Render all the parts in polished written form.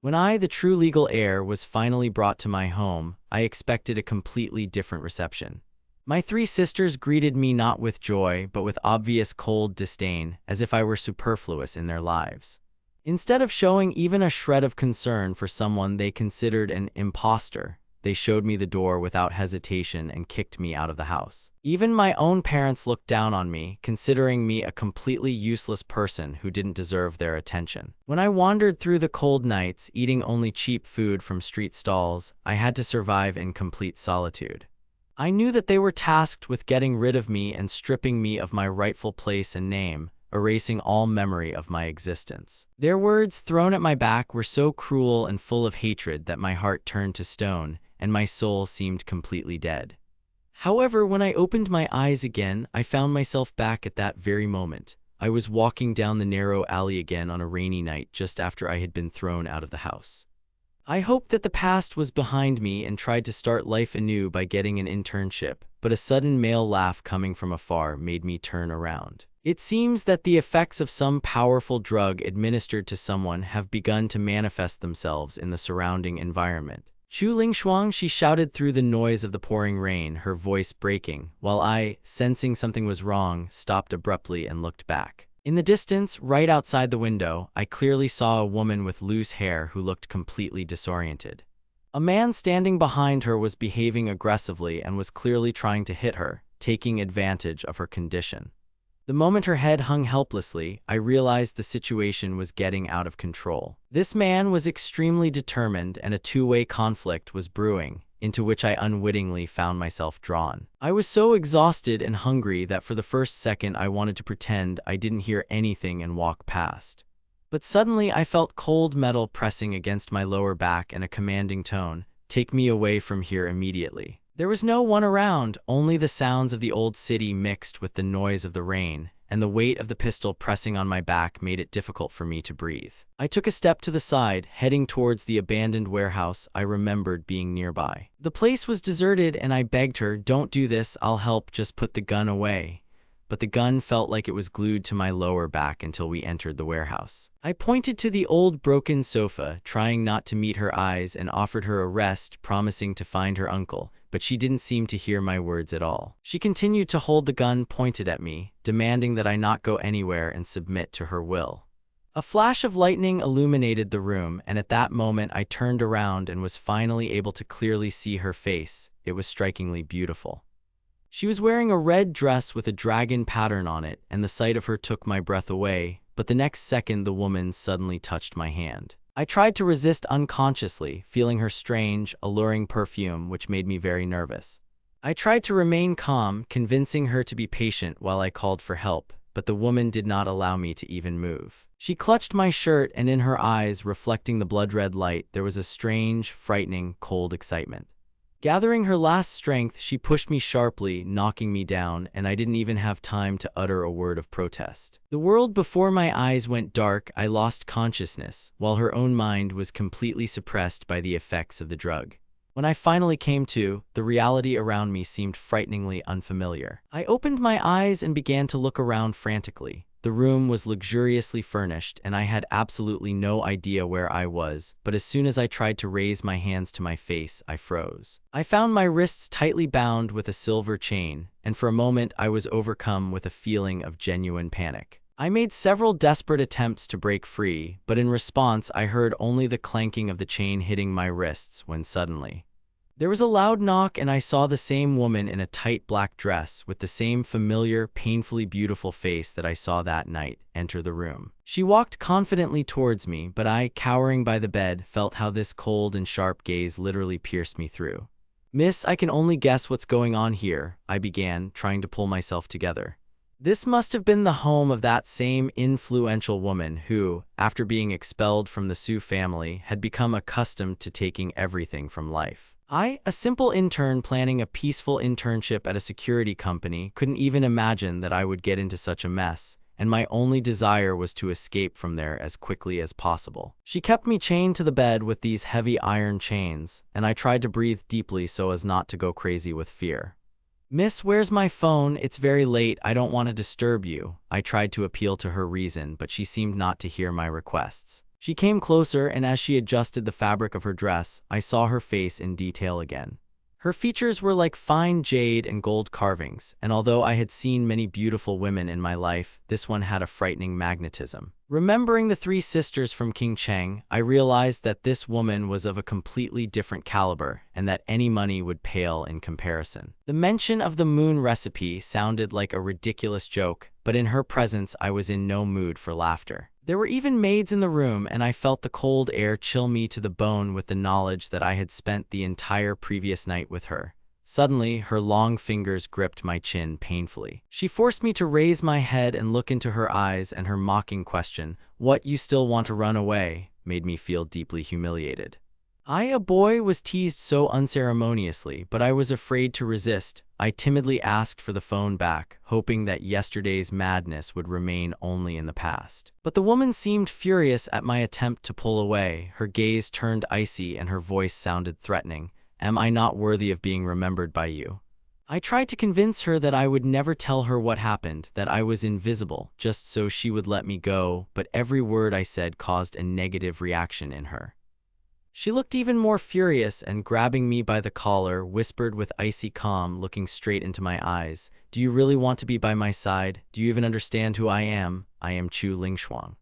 When I, the true legal heir, was finally brought to my home, I expected a completely different reception. My three sisters greeted me not with joy, but with obvious cold disdain, as if I were superfluous in their lives. Instead of showing even a shred of concern for someone they considered an imposter, they showed me the door without hesitation and kicked me out of the house. Even my own parents looked down on me, considering me a completely useless person who didn't deserve their attention. When I wandered through the cold nights, eating only cheap food from street stalls, I had to survive in complete solitude. I knew that they were tasked with getting rid of me and stripping me of my rightful place and name, erasing all memory of my existence. Their words thrown at my back were so cruel and full of hatred that my heart turned to stone, and my soul seemed completely dead. However, when I opened my eyes again, I found myself back at that very moment. I was walking down the narrow alley again on a rainy night just after I had been thrown out of the house. I hoped that the past was behind me and tried to start life anew by getting an internship, but a sudden male laugh coming from afar made me turn around. It seems that the effects of some powerful drug administered to someone have begun to manifest themselves in the surrounding environment. Chu Lingshuang, she shouted through the noise of the pouring rain, her voice breaking, while I, sensing something was wrong, stopped abruptly and looked back. In the distance, right outside the window, I clearly saw a woman with loose hair who looked completely disoriented. A man standing behind her was behaving aggressively and was clearly trying to hit her, taking advantage of her condition. The moment her head hung helplessly, I realized the situation was getting out of control. This man was extremely determined and a two-way conflict was brewing, into which I unwittingly found myself drawn. I was so exhausted and hungry that for the first second I wanted to pretend I didn't hear anything and walk past. But suddenly I felt cold metal pressing against my lower back and a commanding tone, "Take me away from here immediately." There was no one around, only the sounds of the old city mixed with the noise of the rain, and the weight of the pistol pressing on my back made it difficult for me to breathe. I took a step to the side, heading towards the abandoned warehouse I remembered being nearby. The place was deserted and I begged her, "Don't do this, I'll help, just put the gun away." But the gun felt like it was glued to my lower back until we entered the warehouse. I pointed to the old broken sofa, trying not to meet her eyes, and offered her a rest, promising to find her uncle, but she didn't seem to hear my words at all. She continued to hold the gun pointed at me, demanding that I not go anywhere and submit to her will. A flash of lightning illuminated the room, and at that moment I turned around and was finally able to clearly see her face. It was strikingly beautiful. She was wearing a red dress with a dragon pattern on it, and the sight of her took my breath away, but the next second the woman suddenly touched my hand. I tried to resist unconsciously, feeling her strange, alluring perfume, which made me very nervous. I tried to remain calm, convincing her to be patient while I called for help, but the woman did not allow me to even move. She clutched my shirt, and in her eyes, reflecting the blood-red light, there was a strange, frightening, cold excitement. Gathering her last strength, she pushed me sharply, knocking me down, and I didn't even have time to utter a word of protest. The world before my eyes went dark. I lost consciousness, while her own mind was completely suppressed by the effects of the drug. When I finally came to, the reality around me seemed frighteningly unfamiliar. I opened my eyes and began to look around frantically. The room was luxuriously furnished, and I had absolutely no idea where I was, but as soon as I tried to raise my hands to my face, I froze. I found my wrists tightly bound with a silver chain, and for a moment I was overcome with a feeling of genuine panic. I made several desperate attempts to break free, but in response I heard only the clanking of the chain hitting my wrists when suddenly there was a loud knock, and I saw the same woman in a tight black dress with the same familiar, painfully beautiful face that I saw that night enter the room. She walked confidently towards me, but I, cowering by the bed, felt how this cold and sharp gaze literally pierced me through. "Miss, I can only guess what's going on here," I began, trying to pull myself together. This must have been the home of that same influential woman who, after being expelled from the Su family, had become accustomed to taking everything from life. I, a simple intern planning a peaceful internship at a security company, couldn't even imagine that I would get into such a mess, and my only desire was to escape from there as quickly as possible. She kept me chained to the bed with these heavy iron chains, and I tried to breathe deeply so as not to go crazy with fear. "Miss, where's my phone? It's very late, I don't want to disturb you." I tried to appeal to her reason, but she seemed not to hear my requests. She came closer, and as she adjusted the fabric of her dress, I saw her face in detail again. Her features were like fine jade and gold carvings, and although I had seen many beautiful women in my life, this one had a frightening magnetism. Remembering the three sisters from King Cheng, I realized that this woman was of a completely different caliber, and that any money would pale in comparison. The mention of the moon recipe sounded like a ridiculous joke, but in her presence I was in no mood for laughter. There were even maids in the room, and I felt the cold air chill me to the bone with the knowledge that I had spent the entire previous night with her. Suddenly, her long fingers gripped my chin painfully. She forced me to raise my head and look into her eyes, and her mocking question, "What, you still want to run away?" made me feel deeply humiliated. I, a boy, was teased so unceremoniously, but I was afraid to resist. I timidly asked for the phone back, hoping that yesterday's madness would remain only in the past. But the woman seemed furious at my attempt to pull away. Her gaze turned icy and her voice sounded threatening. "Am I not worthy of being remembered by you?" I tried to convince her that I would never tell her what happened, that I was invisible, just so she would let me go, but every word I said caused a negative reaction in her. She looked even more furious and, grabbing me by the collar, whispered with icy calm, looking straight into my eyes, "Do you really want to be by my side? Do you even understand who I am? I am Chu Lingshuang."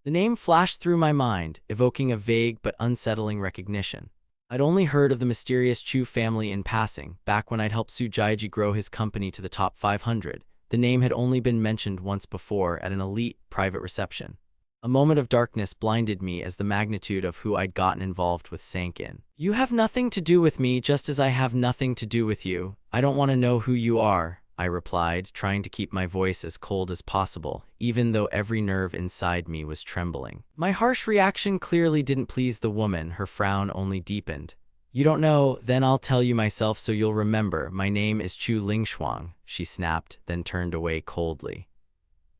The name flashed through my mind, evoking a vague but unsettling recognition. I'd only heard of the mysterious Chu family in passing, back when I'd helped Su Jiaiji grow his company to the top 500. The name had only been mentioned once before at an elite, private reception. A moment of darkness blinded me as the magnitude of who I'd gotten involved with sank in. "You have nothing to do with me, just as I have nothing to do with you. I don't want to know who you are," I replied, trying to keep my voice as cold as possible, even though every nerve inside me was trembling. My harsh reaction clearly didn't please the woman. Her frown only deepened. "You don't know? Then I'll tell you myself so you'll remember. My name is Chu Lingshuang," she snapped, then turned away coldly.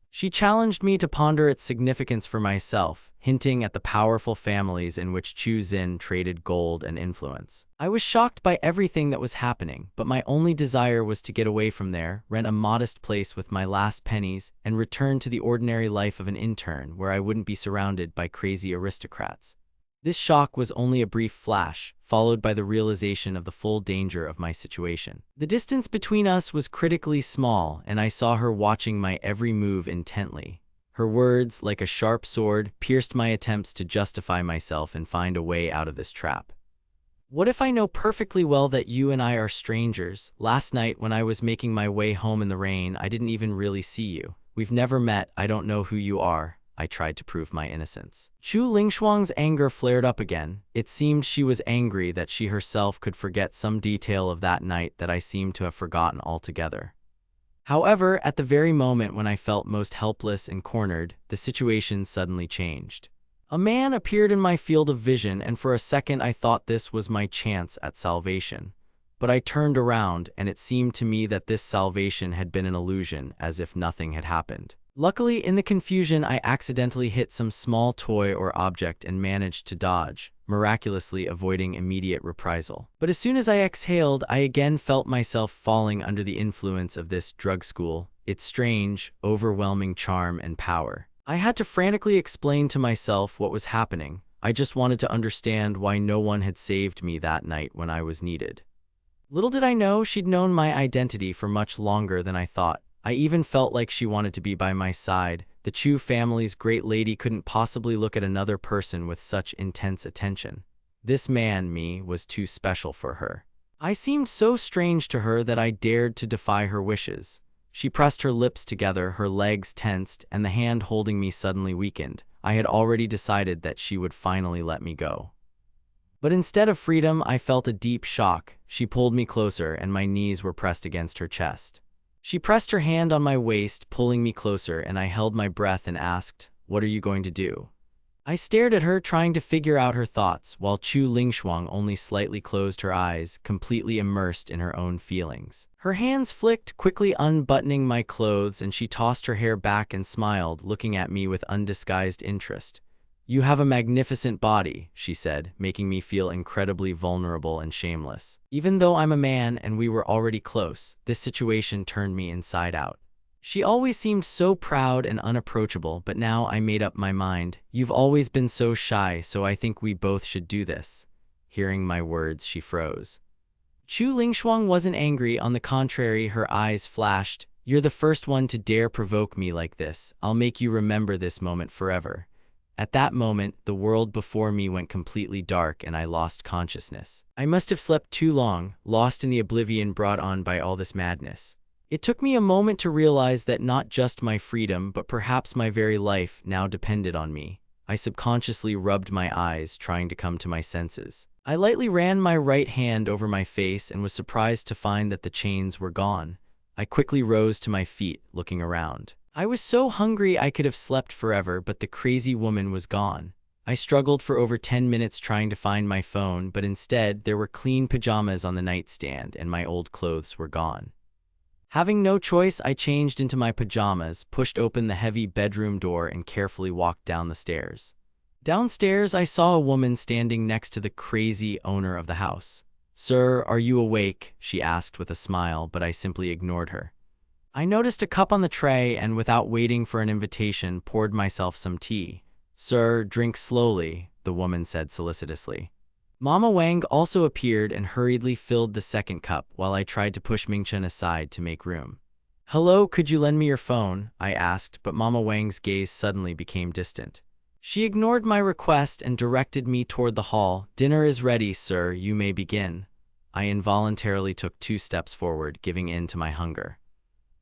She challenged me to ponder its significance for myself, hinting at the powerful families in which Chu Xin traded gold and influence. I was shocked by everything that was happening, but my only desire was to get away from there, rent a modest place with my last pennies, and return to the ordinary life of an intern where I wouldn't be surrounded by crazy aristocrats. This shock was only a brief flash, followed by the realization of the full danger of my situation. The distance between us was critically small, and I saw her watching my every move intently. Her words, like a sharp sword, pierced my attempts to justify myself and find a way out of this trap. "What if I know perfectly well that you and I are strangers? Last night, when I was making my way home in the rain, I didn't even really see you. We've never met. I don't know who you are." I tried to prove my innocence. Chu Lingshuang's anger flared up again. It seemed she was angry that she herself could forget some detail of that night that I seemed to have forgotten altogether. However, at the very moment when I felt most helpless and cornered, the situation suddenly changed. A man appeared in my field of vision, and for a second I thought this was my chance at salvation. But I turned around, and it seemed to me that this salvation had been an illusion, as if nothing had happened. Luckily, in the confusion, I accidentally hit some small toy or object and managed to dodge, miraculously avoiding immediate reprisal. But as soon as I exhaled, I again felt myself falling under the influence of this drug school, its strange, overwhelming charm and power. I had to frantically explain to myself what was happening. I just wanted to understand why no one had saved me that night when I was needed. Little did I know she'd known my identity for much longer than I thought. I even felt like she wanted to be by my side. The Chu family's great lady couldn't possibly look at another person with such intense attention. This man, me, was too special for her. I seemed so strange to her that I dared to defy her wishes. She pressed her lips together, her legs tensed, and the hand holding me suddenly weakened. I had already decided that she would finally let me go. But instead of freedom, I felt a deep shock. She pulled me closer, and my knees were pressed against her chest. She pressed her hand on my waist, pulling me closer, and I held my breath and asked, "What are you going to do?" I stared at her, trying to figure out her thoughts, while Chu Lingshuang only slightly closed her eyes, completely immersed in her own feelings. Her hands flicked, quickly unbuttoning my clothes, and she tossed her hair back and smiled, looking at me with undisguised interest. "You have a magnificent body," she said, making me feel incredibly vulnerable and shameless. Even though I'm a man and we were already close, this situation turned me inside out. She always seemed so proud and unapproachable, but now I made up my mind. You've always been so shy, so I think we both should do this. Hearing my words, she froze. Chu Lingshuang wasn't angry, on the contrary, her eyes flashed. You're the first one to dare provoke me like this. I'll make you remember this moment forever. At that moment, the world before me went completely dark and I lost consciousness. I must have slept too long, lost in the oblivion brought on by all this madness. It took me a moment to realize that not just my freedom, but perhaps my very life now depended on me. I subconsciously rubbed my eyes, trying to come to my senses. I lightly ran my right hand over my face and was surprised to find that the chains were gone. I quickly rose to my feet, looking around. I was so hungry I could have slept forever, but the crazy woman was gone. I struggled for over 10 minutes trying to find my phone, but instead there were clean pajamas on the nightstand and my old clothes were gone. Having no choice, I changed into my pajamas, pushed open the heavy bedroom door, and carefully walked down the stairs. Downstairs, I saw a woman standing next to the crazy owner of the house. "Sir, are you awake?" she asked with a smile, but I simply ignored her. I noticed a cup on the tray and, without waiting for an invitation, poured myself some tea. "Sir, drink slowly," the woman said solicitously. Mama Wang also appeared and hurriedly filled the second cup while I tried to push Mingchen aside to make room. "Hello, could you lend me your phone?" I asked, but Mama Wang's gaze suddenly became distant. She ignored my request and directed me toward the hall. "Dinner is ready, sir. You may begin." I involuntarily took 2 steps forward, giving in to my hunger.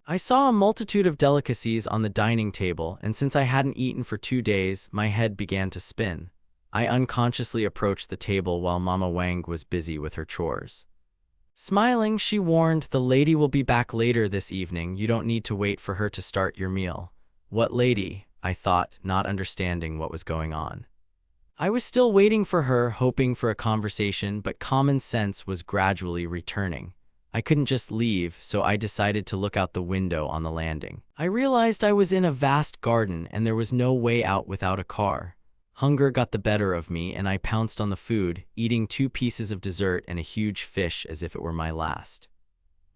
I saw a multitude of delicacies on the dining table, and since I hadn't eaten for 2 days, my head began to spin. I unconsciously approached the table while Mama Wang was busy with her chores. Smiling, she warned, "The lady will be back later this evening. You don't need to wait for her to start your meal." "What lady?" I thought, not understanding what was going on. I was still waiting for her, hoping for a conversation, but common sense was gradually returning. I couldn't just leave, so I decided to look out the window on the landing. I realized I was in a vast garden and there was no way out without a car. Hunger got the better of me and I pounced on the food, eating 2 pieces of dessert and a huge fish as if it were my last.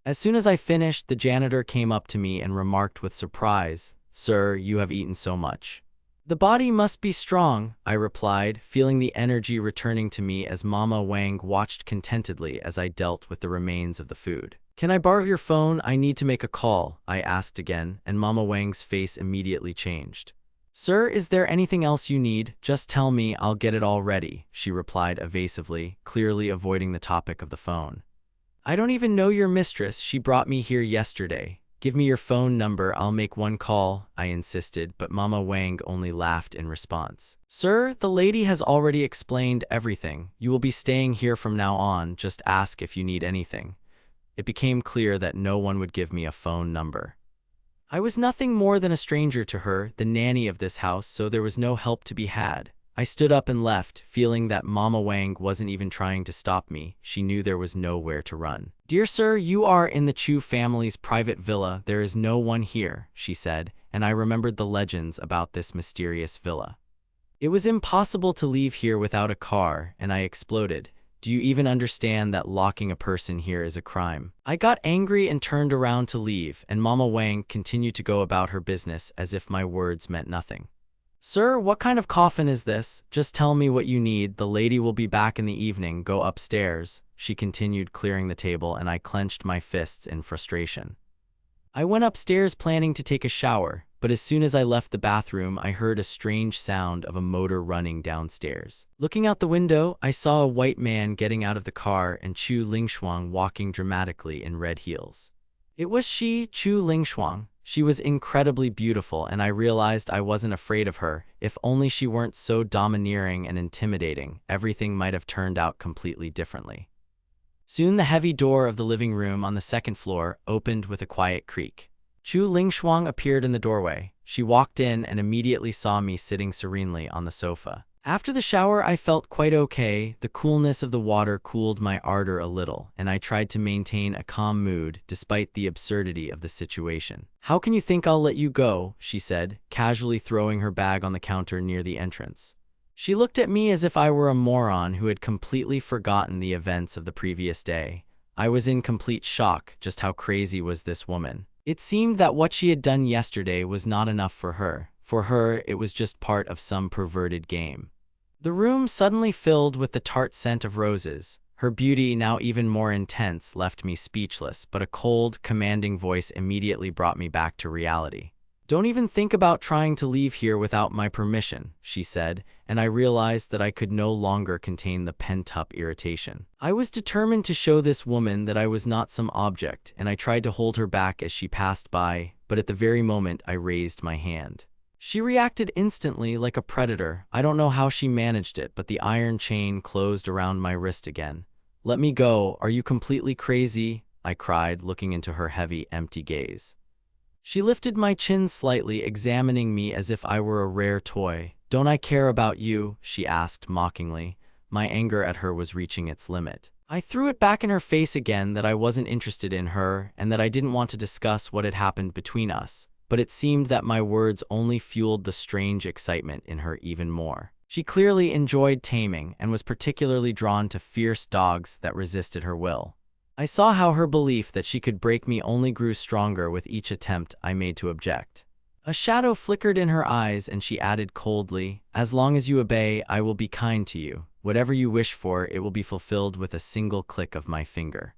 As soon as I finished, the janitor came up to me and remarked with surprise, "Sir, you have eaten so much." "The body must be strong," I replied, feeling the energy returning to me as Mama Wang watched contentedly as I dealt with the remains of the food. "Can I borrow your phone? I need to make a call," I asked again, and Mama Wang's face immediately changed. "Sir, is there anything else you need? Just tell me, I'll get it all ready," she replied evasively, clearly avoiding the topic of the phone. "I don't even know your mistress. She brought me here yesterday. Give me your phone number, I'll make one call," I insisted, but Mama Wang only laughed in response. "Sir, the lady has already explained everything. You will be staying here from now on, just ask if you need anything." It became clear that no one would give me a phone number. I was nothing more than a stranger to her, the nanny of this house, so there was no help to be had. I stood up and left, feeling that Mama Wang wasn't even trying to stop me. She knew there was nowhere to run. "Dear sir, you are in the Chu family's private villa. There is no one here," she said, and I remembered the legends about this mysterious villa. It was impossible to leave here without a car, and I exploded. "Do you even understand that locking a person here is a crime?" I got angry and turned around to leave, and Mama Wang continued to go about her business as if my words meant nothing. "Sir, what kind of coffin is this? Just tell me what you need. The lady will be back in the evening. Go upstairs," she continued, clearing the table, and I clenched my fists in frustration. I went upstairs planning to take a shower, but as soon as I left the bathroom, I heard a strange sound of a motor running downstairs. Looking out the window, I saw a white man getting out of the car and Chu Lingshuang walking dramatically in red heels. It was she, Chu Lingshuang. She was incredibly beautiful, and I realized I wasn't afraid of her. If only she weren't so domineering and intimidating, everything might have turned out completely differently. Soon the heavy door of the living room on the 2nd floor opened with a quiet creak. Chu Lingshuang appeared in the doorway. She walked in and immediately saw me sitting serenely on the sofa. After the shower, I felt quite okay. The coolness of the water cooled my ardor a little, and I tried to maintain a calm mood despite the absurdity of the situation. "How can you think I'll let you go?" she said, casually throwing her bag on the counter near the entrance. She looked at me as if I were a moron who had completely forgotten the events of the previous day. I was in complete shock. Just how crazy was this woman? It seemed that what she had done yesterday was not enough for her. For her, it was just part of some perverted game. The room suddenly filled with the tart scent of roses. Her beauty, now even more intense, left me speechless, but a cold, commanding voice immediately brought me back to reality. "Don't even think about trying to leave here without my permission," she said, and I realized that I could no longer contain the pent-up irritation. I was determined to show this woman that I was not some object, and I tried to hold her back as she passed by, but at the very moment I raised my hand. She reacted instantly like a predator. I don't know how she managed it, but the iron chain closed around my wrist again. "Let me go. Are you completely crazy?" I cried, looking into her heavy, empty gaze. She lifted my chin slightly, examining me as if I were a rare toy. "Don't I care about you?" she asked mockingly. My anger at her was reaching its limit. I threw it back in her face again that I wasn't interested in her and that I didn't want to discuss what had happened between us. But it seemed that my words only fueled the strange excitement in her even more. She clearly enjoyed taming and was particularly drawn to fierce dogs that resisted her will. I saw how her belief that she could break me only grew stronger with each attempt I made to object. A shadow flickered in her eyes and she added coldly, "As long as you obey, I will be kind to you. Whatever you wish for, it will be fulfilled with a single click of my finger."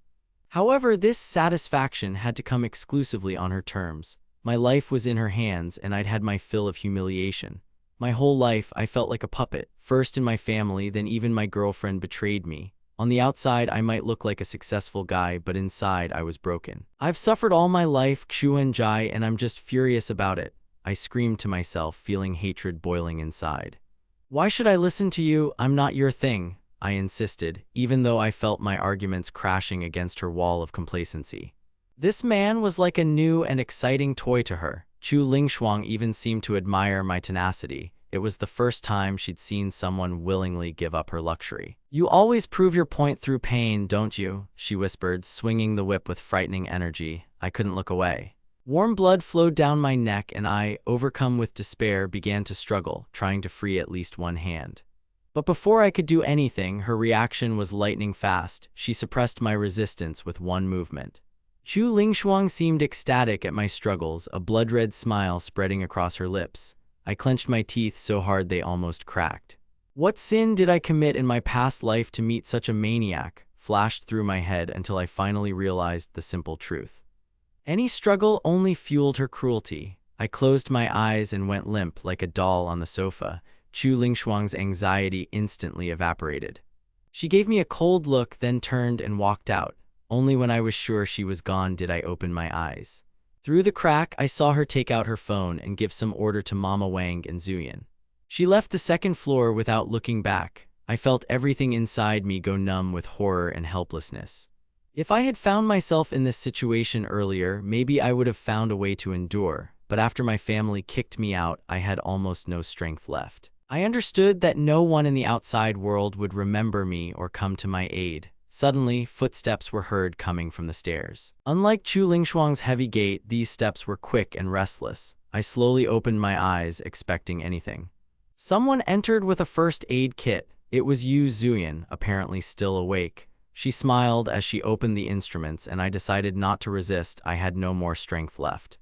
However, this satisfaction had to come exclusively on her terms. My life was in her hands and I'd had my fill of humiliation. My whole life I felt like a puppet. First in my family, then even my girlfriend betrayed me. On the outside, I might look like a successful guy, but inside, I was broken. "I've suffered all my life, Xuan-jai, and I'm just furious about it," I screamed to myself, feeling hatred boiling inside. "Why should I listen to you? I'm not your thing," I insisted, even though I felt my arguments crashing against her wall of complacency. This man was like a new and exciting toy to her. Chu Lingshuang even seemed to admire my tenacity. It was the first time she'd seen someone willingly give up her luxury. "You always prove your point through pain, don't you?" she whispered, swinging the whip with frightening energy. I couldn't look away. Warm blood flowed down my neck and I, overcome with despair, began to struggle, trying to free at least one hand. But before I could do anything, her reaction was lightning fast. She suppressed my resistance with one movement. Chu Lingshuang seemed ecstatic at my struggles, a blood-red smile spreading across her lips. I clenched my teeth so hard they almost cracked. "What sin did I commit in my past life to meet such a maniac?" flashed through my head until I finally realized the simple truth. Any struggle only fueled her cruelty. I closed my eyes and went limp like a doll on the sofa. Chu Lingshuang's anxiety instantly evaporated. She gave me a cold look, then turned and walked out. Only when I was sure she was gone did I open my eyes. Through the crack, I saw her take out her phone and give some order to Mama Wang and Zuyan. She left the second floor without looking back. I felt everything inside me go numb with horror and helplessness. If I had found myself in this situation earlier, maybe I would have found a way to endure, but after my family kicked me out, I had almost no strength left. I understood that no one in the outside world would remember me or come to my aid. Suddenly, footsteps were heard coming from the stairs. Unlike Chu Lingshuang's heavy gait, these steps were quick and restless. I slowly opened my eyes, expecting anything. Someone entered with a first aid kit. It was Yu Zuyan, apparently still awake. She smiled as she opened the instruments, and I decided not to resist. I had no more strength left.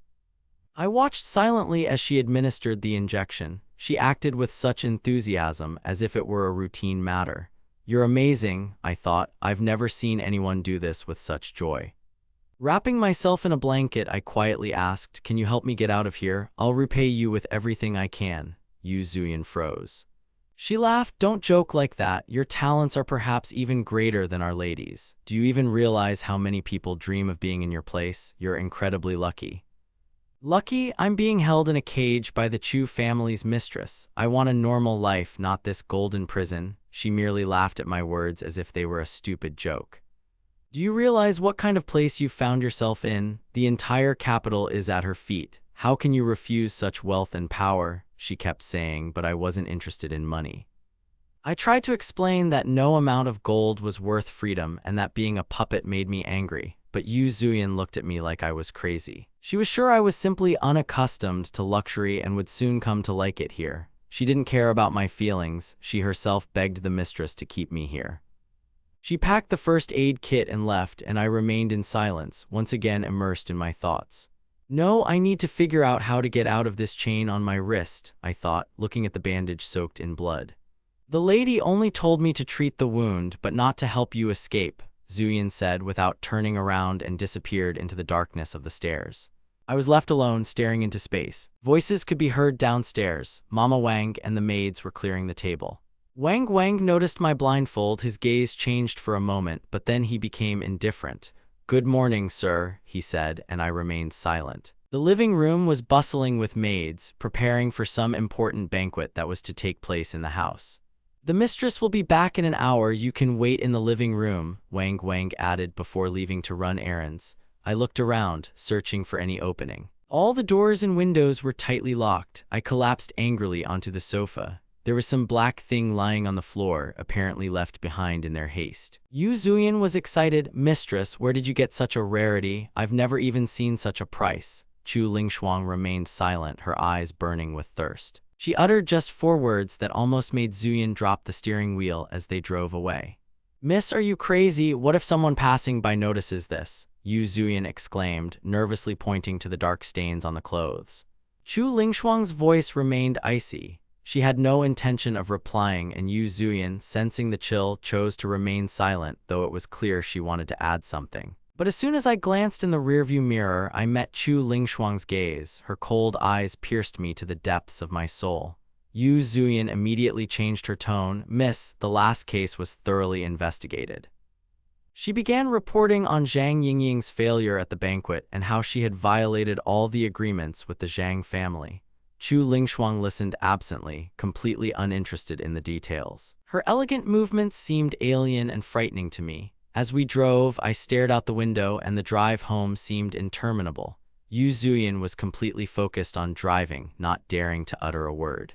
I watched silently as she administered the injection. She acted with such enthusiasm, as if it were a routine matter. "You're amazing," I thought. "I've never seen anyone do this with such joy." Wrapping myself in a blanket, I quietly asked, "Can you help me get out of here? I'll repay you with everything I can." Yu Zuyan froze. She laughed. "Don't joke like that. Your talents are perhaps even greater than our ladies. Do you even realize how many people dream of being in your place? You're incredibly lucky." "Lucky? I'm being held in a cage by the Chu family's mistress. I want a normal life, not this golden prison." She merely laughed at my words as if they were a stupid joke. "Do you realize what kind of place you've found yourself in? The entire capital is at her feet. How can you refuse such wealth and power?" she kept saying, but I wasn't interested in money. I tried to explain that no amount of gold was worth freedom and that being a puppet made me angry, but Yu Zuyan looked at me like I was crazy. She was sure I was simply unaccustomed to luxury and would soon come to like it here. She didn't care about my feelings. She herself begged the mistress to keep me here. She packed the first aid kit and left, and I remained in silence, once again immersed in my thoughts. No, I need to figure out how to get out of this chain on my wrist, I thought, looking at the bandage soaked in blood. The lady only told me to treat the wound, but not to help you escape, Zuyin said without turning around and disappeared into the darkness of the stairs. I was left alone, staring into space. Voices could be heard downstairs. Mama Wang and the maids were clearing the table. Wang noticed my blindfold. His gaze changed for a moment, but then he became indifferent. "Good morning, sir," he said, and I remained silent. The living room was bustling with maids, preparing for some important banquet that was to take place in the house. "The mistress will be back in an hour. You can wait in the living room," Wang added before leaving to run errands. I looked around, searching for any opening. All the doors and windows were tightly locked. I collapsed angrily onto the sofa. There was some black thing lying on the floor, apparently left behind in their haste. Yu Zuyin was excited. "Mistress, where did you get such a rarity? I've never even seen such a price." Chu Lingshuang remained silent, her eyes burning with thirst. She uttered just 4 words that almost made Zuyin drop the steering wheel as they drove away. "Miss, are you crazy? What if someone passing by notices this?" Yu Zuyin exclaimed, nervously pointing to the dark stains on the clothes. Chu Lingshuang's voice remained icy. She had no intention of replying, and Yu Zuyin, sensing the chill, chose to remain silent, though it was clear she wanted to add something. But as soon as I glanced in the rearview mirror, I met Chu Lingshuang's gaze. Her cold eyes pierced me to the depths of my soul. Yu Zuyin immediately changed her tone. "Miss, the last case was thoroughly investigated." She began reporting on Zhang Yingying's failure at the banquet and how she had violated all the agreements with the Zhang family. Chu Lingshuang listened absently, completely uninterested in the details. Her elegant movements seemed alien and frightening to me. As we drove, I stared out the window, and the drive home seemed interminable. Yu Zuyin was completely focused on driving, not daring to utter a word.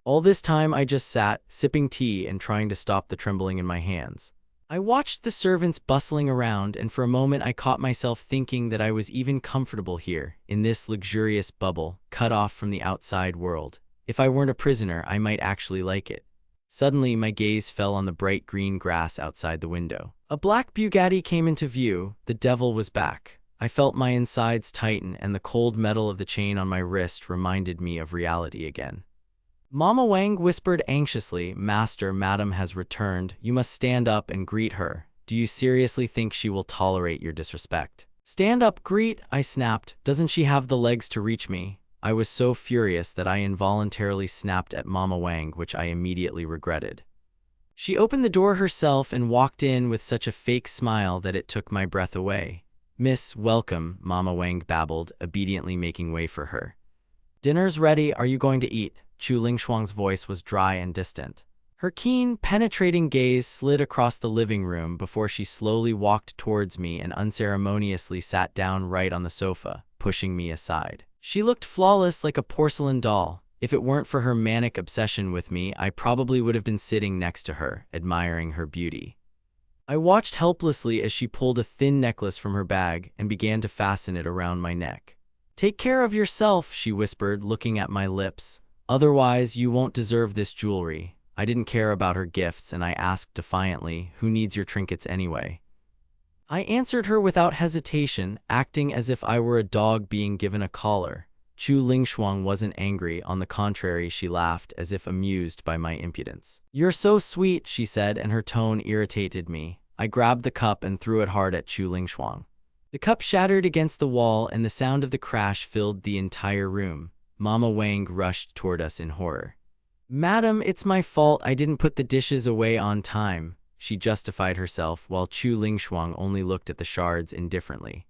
All this time I just sat, sipping tea and trying to stop the trembling in my hands. I watched the servants bustling around, and for a moment I caught myself thinking that I was even comfortable here, in this luxurious bubble, cut off from the outside world. If I weren't a prisoner, I might actually like it. Suddenly, my gaze fell on the bright green grass outside the window. A black Bugatti came into view. The devil was back. I felt my insides tighten, and the cold metal of the chain on my wrist reminded me of reality again. Mama Wang whispered anxiously, "Master, Madam has returned. You must stand up and greet her. Do you seriously think she will tolerate your disrespect?" "Stand up, greet?" I snapped. "Doesn't she have the legs to reach me?" I was so furious that I involuntarily snapped at Mama Wang, which I immediately regretted. She opened the door herself and walked in with such a fake smile that it took my breath away. "Miss, welcome," Mama Wang babbled, obediently making way for her. "Dinner's ready. Are you going to eat?" Chu Lingshuang's voice was dry and distant. Her keen, penetrating gaze slid across the living room before she slowly walked towards me and unceremoniously sat down right on the sofa, pushing me aside. She looked flawless, like a porcelain doll. If it weren't for her manic obsession with me, I probably would have been sitting next to her, admiring her beauty. I watched helplessly as she pulled a thin necklace from her bag and began to fasten it around my neck. "Take care of yourself," she whispered, looking at my lips. "Otherwise, you won't deserve this jewelry." I didn't care about her gifts, and I asked defiantly, "Who needs your trinkets anyway?" I answered her without hesitation, acting as if I were a dog being given a collar. Chu Lingshuang wasn't angry. On the contrary, she laughed, as if amused by my impudence. "You're so sweet," she said, and her tone irritated me. I grabbed the cup and threw it hard at Chu Lingshuang. The cup shattered against the wall, and the sound of the crash filled the entire room. Mama Wang rushed toward us in horror. "Madam, it's my fault. I didn't put the dishes away on time," she justified herself, while Chu Lingshuang only looked at the shards indifferently.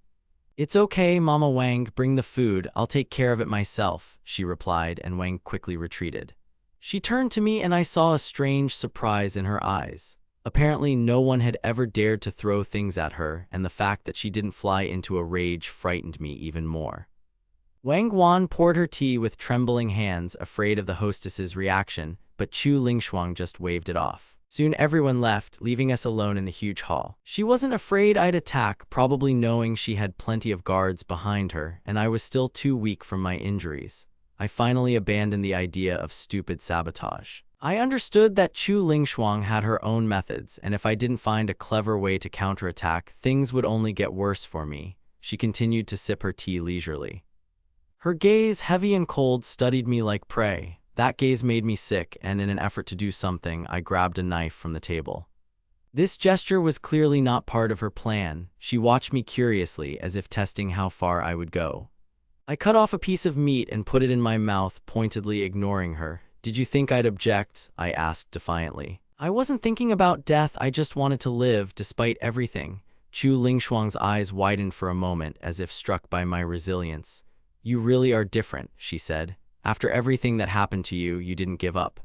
"It's okay, Mama Wang, bring the food. I'll take care of it myself," she replied, and Wang quickly retreated. She turned to me, and I saw a strange surprise in her eyes. Apparently, no one had ever dared to throw things at her, and the fact that she didn't fly into a rage frightened me even more. Wang Guan poured her tea with trembling hands, afraid of the hostess's reaction, but Chu Lingshuang just waved it off. Soon everyone left, leaving us alone in the huge hall. She wasn't afraid I'd attack, probably knowing she had plenty of guards behind her, and I was still too weak from my injuries. I finally abandoned the idea of stupid sabotage. I understood that Chu Lingshuang had her own methods, and if I didn't find a clever way to counterattack, things would only get worse for me. She continued to sip her tea leisurely. Her gaze, heavy and cold, studied me like prey. That gaze made me sick, and in an effort to do something, I grabbed a knife from the table. This gesture was clearly not part of her plan. She watched me curiously, as if testing how far I would go. I cut off a piece of meat and put it in my mouth, pointedly ignoring her. "Did you think I'd object?" I asked defiantly. "I wasn't thinking about death, I just wanted to live, despite everything." Chu Lingshuang's eyes widened for a moment, as if struck by my resilience. "You really are different," she said. "After everything that happened to you, you didn't give up."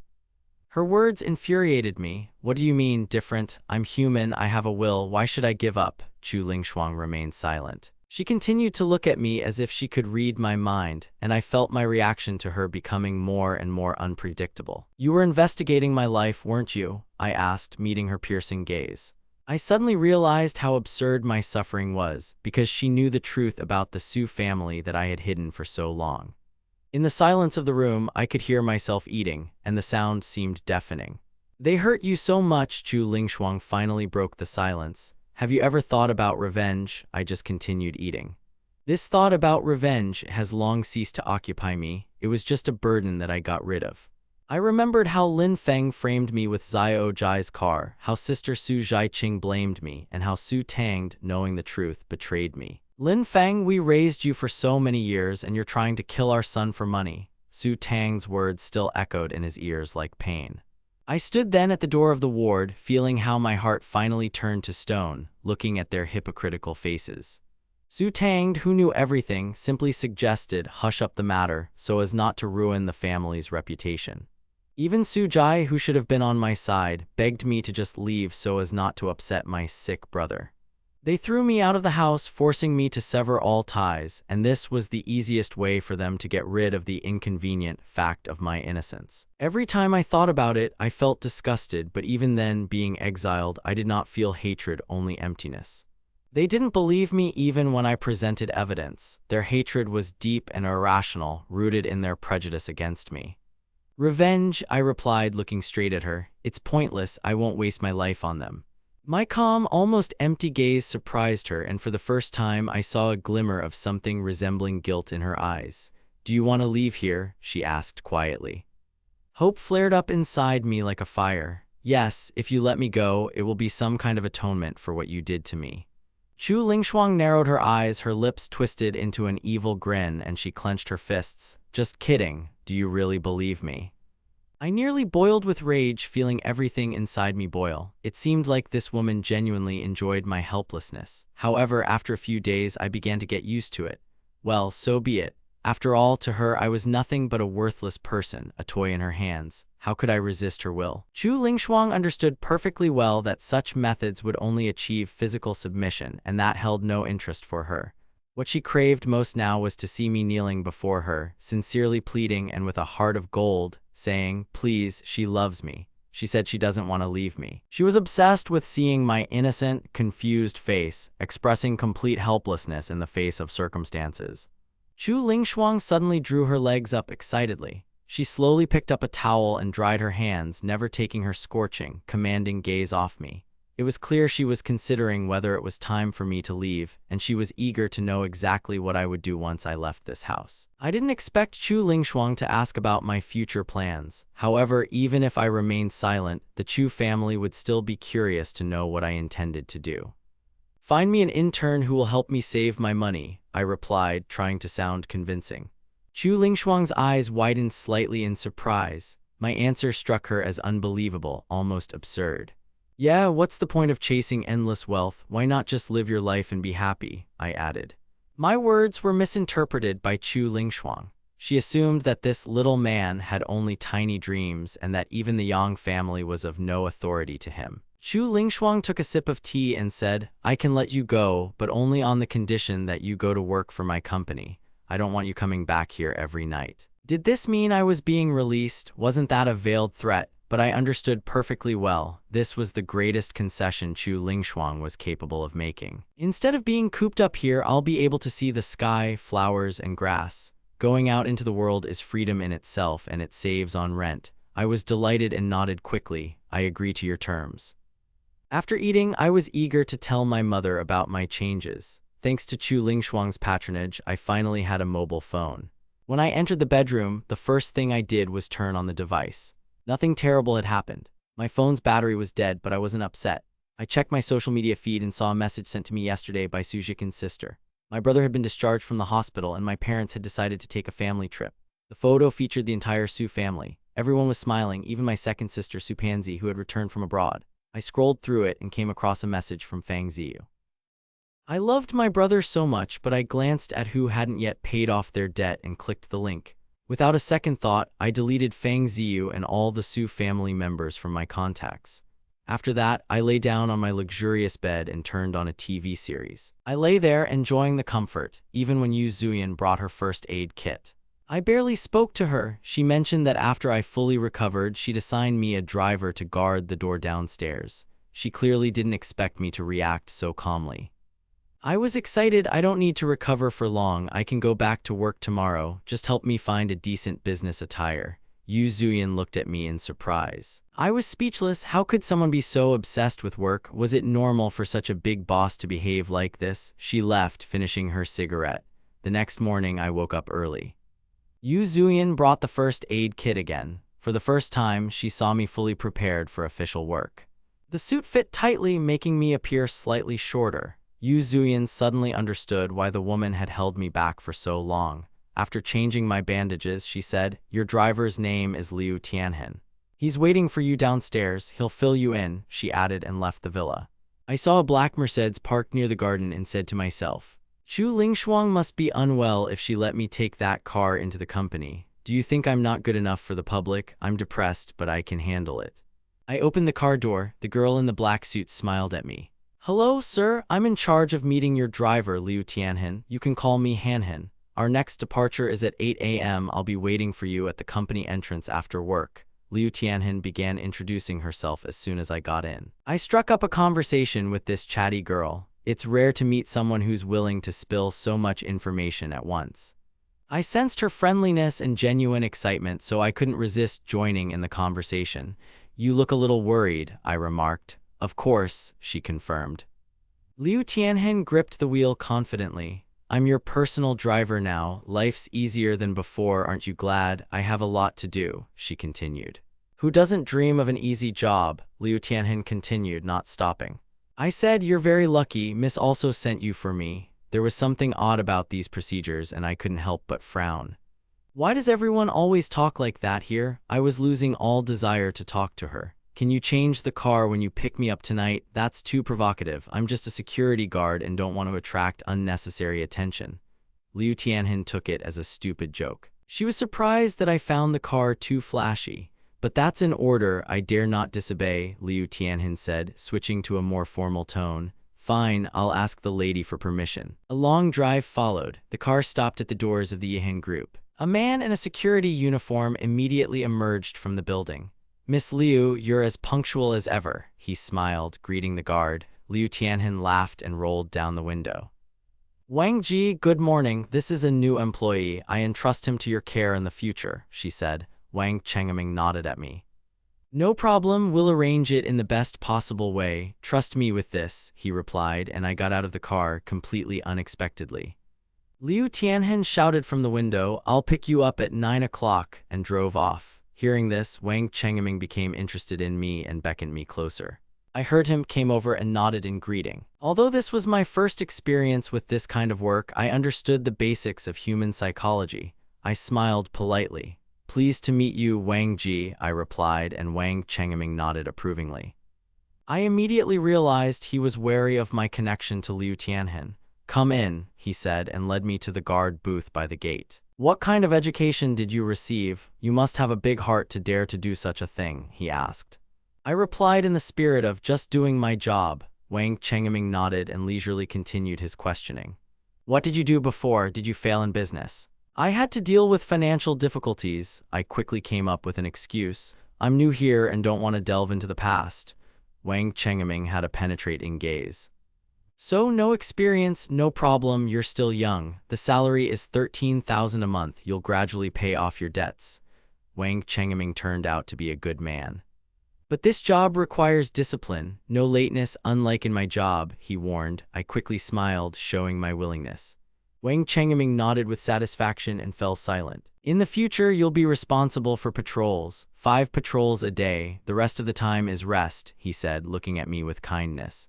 Her words infuriated me. "What do you mean, different? I'm human, I have a will, why should I give up?" Chu Lingshuang remained silent. She continued to look at me as if she could read my mind, and I felt my reaction to her becoming more and more unpredictable. "You were investigating my life, weren't you?" I asked, meeting her piercing gaze. I suddenly realized how absurd my suffering was, because she knew the truth about the Su family that I had hidden for so long. In the silence of the room, I could hear myself eating, and the sound seemed deafening. "They hurt you so much," Chu Lingshuang finally broke the silence. "Have you ever thought about revenge?" I just continued eating. "This thought about revenge has long ceased to occupy me. It was just a burden that I got rid of." I remembered how Lin Feng framed me with Xiao Jai's car, how Sister Su Zhaiqing blamed me, and how Su Tangde, knowing the truth, betrayed me. "Lin Feng, we raised you for so many years, and you're trying to kill our son for money." Su Tang's words still echoed in his ears like pain. I stood then at the door of the ward, feeling how my heart finally turned to stone, looking at their hypocritical faces. Su Tangde, who knew everything, simply suggested, "Hush up the matter, so as not to ruin the family's reputation." Even Su Jai, who should have been on my side, begged me to just leave so as not to upset my sick brother. They threw me out of the house, forcing me to sever all ties, and this was the easiest way for them to get rid of the inconvenient fact of my innocence. Every time I thought about it, I felt disgusted, but even then, being exiled, I did not feel hatred, only emptiness. They didn't believe me even when I presented evidence. Their hatred was deep and irrational, rooted in their prejudice against me. "Revenge," I replied, looking straight at her. "It's pointless, I won't waste my life on them." My calm, almost empty gaze surprised her, and for the first time I saw a glimmer of something resembling guilt in her eyes. "Do you want to leave here?" she asked quietly. Hope flared up inside me like a fire. "Yes, if you let me go, it will be some kind of atonement for what you did to me." Chu Lingshuang narrowed her eyes, her lips twisted into an evil grin, and she clenched her fists. "Just kidding. Do you really believe me?" I nearly boiled with rage, feeling everything inside me boil. It seemed like this woman genuinely enjoyed my helplessness. However, after a few days, I began to get used to it. Well, so be it. After all, to her, I was nothing but a worthless person, a toy in her hands. How could I resist her will? Chu Lingshuang understood perfectly well that such methods would only achieve physical submission, and that held no interest for her. What she craved most now was to see me kneeling before her, sincerely pleading and with a heart of gold, saying, "Please, she loves me. She said she doesn't want to leave me." She was obsessed with seeing my innocent, confused face, expressing complete helplessness in the face of circumstances. Chu Lingshuang suddenly drew her legs up excitedly. She slowly picked up a towel and dried her hands, never taking her scorching, commanding gaze off me. It was clear she was considering whether it was time for me to leave, and she was eager to know exactly what I would do once I left this house. I didn't expect Chu Lingshuang to ask about my future plans. However, even if I remained silent, the Chu family would still be curious to know what I intended to do. "Find me an intern who will help me save my money," I replied, trying to sound convincing. Chu Lingshuang's eyes widened slightly in surprise. My answer struck her as unbelievable, almost absurd. "Yeah, what's the point of chasing endless wealth? Why not just live your life and be happy?" I added. My words were misinterpreted by Chu Lingshuang. She assumed that this little man had only tiny dreams and that even the Yang family was of no authority to him. Chu Lingshuang took a sip of tea and said, "I can let you go, but only on the condition that you go to work for my company. I don't want you coming back here every night." Did this mean I was being released? Wasn't that a veiled threat? But I understood perfectly well, this was the greatest concession Chu Lingshuang was capable of making. Instead of being cooped up here, I'll be able to see the sky, flowers, and grass. Going out into the world is freedom in itself, and it saves on rent. I was delighted and nodded quickly. "I agree to your terms." After eating, I was eager to tell my mother about my changes. Thanks to Chu Lingshuang's patronage, I finally had a mobile phone. When I entered the bedroom, the first thing I did was turn on the device. Nothing terrible had happened. My phone's battery was dead, but I wasn't upset. I checked my social media feed and saw a message sent to me yesterday by Sujikin's sister. My brother had been discharged from the hospital and my parents had decided to take a family trip. The photo featured the entire Su family. Everyone was smiling, even my second sister Su Panzi, who had returned from abroad. I scrolled through it and came across a message from Fang Ziyu. I loved my brother so much, but I glanced at who hadn't yet paid off their debt and clicked the link. Without a second thought, I deleted Fang Ziyu and all the Su family members from my contacts. After that, I lay down on my luxurious bed and turned on a TV series. I lay there enjoying the comfort, even when Yu Zuyan brought her first aid kit. I barely spoke to her. She mentioned that after I fully recovered, she'd assign me a driver to guard the door downstairs. She clearly didn't expect me to react so calmly. I was excited. I don't need to recover for long. I can go back to work tomorrow. Just help me find a decent business attire. Yu Zuyan looked at me in surprise. I was speechless. How could someone be so obsessed with work? Was it normal for such a big boss to behave like this? She left, finishing her cigarette. The next morning, I woke up early. Yu Zuyan brought the first aid kit again. For the first time, she saw me fully prepared for official work. The suit fit tightly, making me appear slightly shorter. Yu Zuyan suddenly understood why the woman had held me back for so long. After changing my bandages, she said, "Your driver's name is Liu Tianhen. He's waiting for you downstairs. He'll fill you in," she added and left the villa. I saw a black Mercedes parked near the garden and said to myself, Chu Lingshuang must be unwell if she let me take that car into the company. Do you think I'm not good enough for the public? I'm depressed, but I can handle it. I opened the car door. The girl in the black suit smiled at me. "Hello, sir. I'm in charge of meeting your driver, Liu Tianhen. You can call me Hanhen. Our next departure is at 8 a.m. I'll be waiting for you at the company entrance after work." Liu Tianhen began introducing herself as soon as I got in. I struck up a conversation with this chatty girl. It's rare to meet someone who's willing to spill so much information at once. I sensed her friendliness and genuine excitement, so I couldn't resist joining in the conversation. "You look a little worried," I remarked. "Of course," she confirmed. Liu Tianhen gripped the wheel confidently. "I'm your personal driver now. Life's easier than before, aren't you glad? I have a lot to do," she continued. "Who doesn't dream of an easy job?" Liu Tianhen continued, not stopping. I said, "You're very lucky. Miss also sent you for me." There was something odd about these procedures, and I couldn't help but frown. Why does everyone always talk like that here? I was losing all desire to talk to her. "Can you change the car when you pick me up tonight? That's too provocative. I'm just a security guard and don't want to attract unnecessary attention." Liu Tianhen took it as a stupid joke. She was surprised that I found the car too flashy. "But that's an order. I dare not disobey," Liu Tianhen said, switching to a more formal tone. "Fine, I'll ask the lady for permission." A long drive followed. The car stopped at the doors of the Yihen group. A man in a security uniform immediately emerged from the building. "Miss Liu, you're as punctual as ever," he smiled, greeting the guard. Liu Tianhen laughed and rolled down the window. "Wang Ji, good morning. This is a new employee. I entrust him to your care in the future," she said. Wang Chengeming nodded at me. "No problem, we'll arrange it in the best possible way. Trust me with this," he replied, and I got out of the car completely unexpectedly. Liu Tianhen shouted from the window, "I'll pick you up at 9 o'clock," and drove off. Hearing this, Wang Chengeming became interested in me and beckoned me closer. I heard him, came over and nodded in greeting. Although this was my first experience with this kind of work, I understood the basics of human psychology. I smiled politely. "Pleased to meet you, Wang Ji," I replied, and Wang Chengeming nodded approvingly. I immediately realized he was wary of my connection to Liu Tianhen. "Come in," he said, and led me to the guard booth by the gate. "What kind of education did you receive? You must have a big heart to dare to do such a thing," he asked. I replied in the spirit of just doing my job. Wang Chengeming nodded and leisurely continued his questioning. "What did you do before? Did you fail in business?" "I had to deal with financial difficulties." I quickly came up with an excuse. "I'm new here and don't want to delve into the past." Wang Chengeming had a penetrating gaze. "So no experience, no problem, you're still young. The salary is 13,000 a month. You'll gradually pay off your debts." Wang Chengeming turned out to be a good man. "But this job requires discipline. No lateness, unlike in my job," he warned. I quickly smiled, showing my willingness. Wang Chengeming nodded with satisfaction and fell silent. In the future, you'll be responsible for patrols. 5 patrols a day, the rest of the time is rest, he said, looking at me with kindness.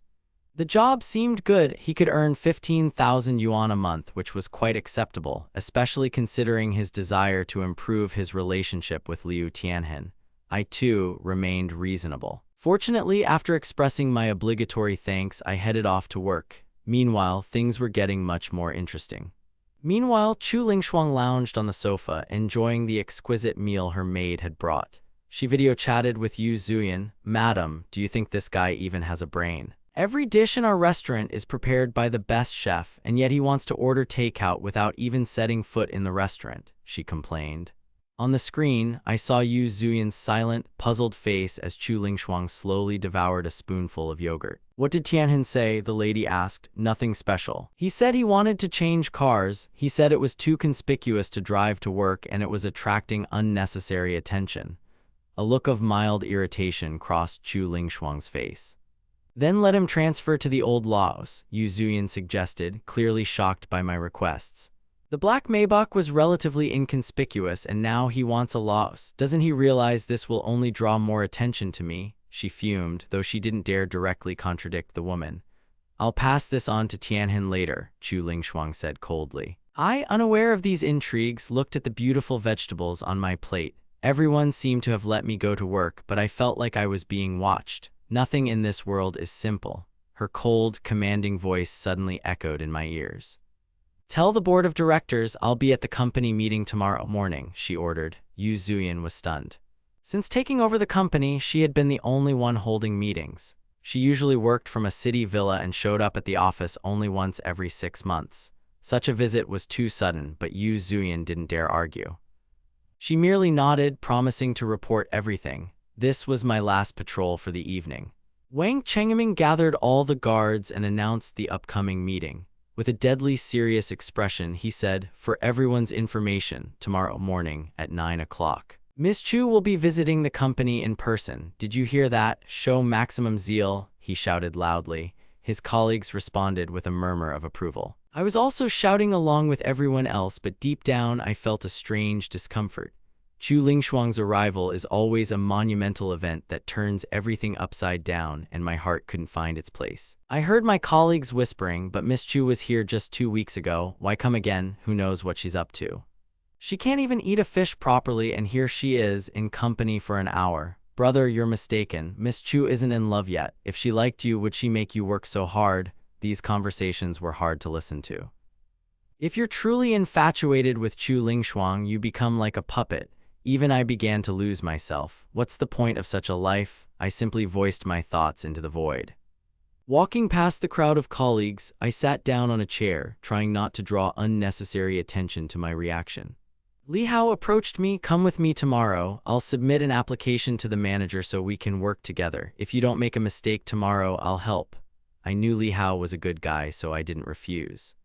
The job seemed good. He could earn 15,000 yuan a month, which was quite acceptable, especially considering his desire to improve his relationship with Liu Tianhen. I, too, remained reasonable. Fortunately, after expressing my obligatory thanks, I headed off to work. Meanwhile, things were getting much more interesting. Meanwhile, Chu Lingshuang lounged on the sofa, enjoying the exquisite meal her maid had brought. She video chatted with Yu Zuyan. Madam, do you think this guy even has a brain? Every dish in our restaurant is prepared by the best chef, and yet he wants to order takeout without even setting foot in the restaurant, she complained. On the screen, I saw Yu Zuyan's silent, puzzled face as Chu Lingshuang slowly devoured a spoonful of yogurt. What did Tianhen say? The lady asked. Nothing special. He said he wanted to change cars. He said it was too conspicuous to drive to work and it was attracting unnecessary attention. A look of mild irritation crossed Chu Lingshuang's face. Then let him transfer to the old laos, Yu Zuyan suggested, clearly shocked by my requests. The black Maybach was relatively inconspicuous and now he wants a laos. Doesn't he realize this will only draw more attention to me? She fumed, though she didn't dare directly contradict the woman. I'll pass this on to Tianhen later, Chu Lingshuang said coldly. I, unaware of these intrigues, looked at the beautiful vegetables on my plate. Everyone seemed to have let me go to work, but I felt like I was being watched. Nothing in this world is simple. Her cold, commanding voice suddenly echoed in my ears. Tell the board of directors I'll be at the company meeting tomorrow morning, she ordered. Yu Zuyan was stunned. Since taking over the company, she had been the only one holding meetings. She usually worked from a city villa and showed up at the office only once every 6 months. Such a visit was too sudden, but Yu Zuyan didn't dare argue. She merely nodded, promising to report everything. This was my last patrol for the evening. Wang Chengeming gathered all the guards and announced the upcoming meeting. With a deadly serious expression, he said, for everyone's information, tomorrow morning at 9 o'clock. Miss Chu will be visiting the company in person. Did you hear that? Show maximum zeal, he shouted loudly. His colleagues responded with a murmur of approval. I was also shouting along with everyone else, but deep down I felt a strange discomfort. Chu Lingshuang's arrival is always a monumental event that turns everything upside down, and my heart couldn't find its place. I heard my colleagues whispering, but Miss Chu was here just 2 weeks ago. Why come again? Who knows what she's up to? She can't even eat a fish properly, and here she is, in company for an hour. Brother, you're mistaken. Miss Chu isn't in love yet. If she liked you, would she make you work so hard? These conversations were hard to listen to. If you're truly infatuated with Chu Lingshuang, you become like a puppet. Even I began to lose myself. What's the point of such a life? I simply voiced my thoughts into the void. Walking past the crowd of colleagues, I sat down on a chair, trying not to draw unnecessary attention to my reaction. Li Hao approached me. Come with me tomorrow. I'll submit an application to the manager so we can work together. If you don't make a mistake tomorrow, I'll help. I knew Li Hao was a good guy, so I didn't refuse.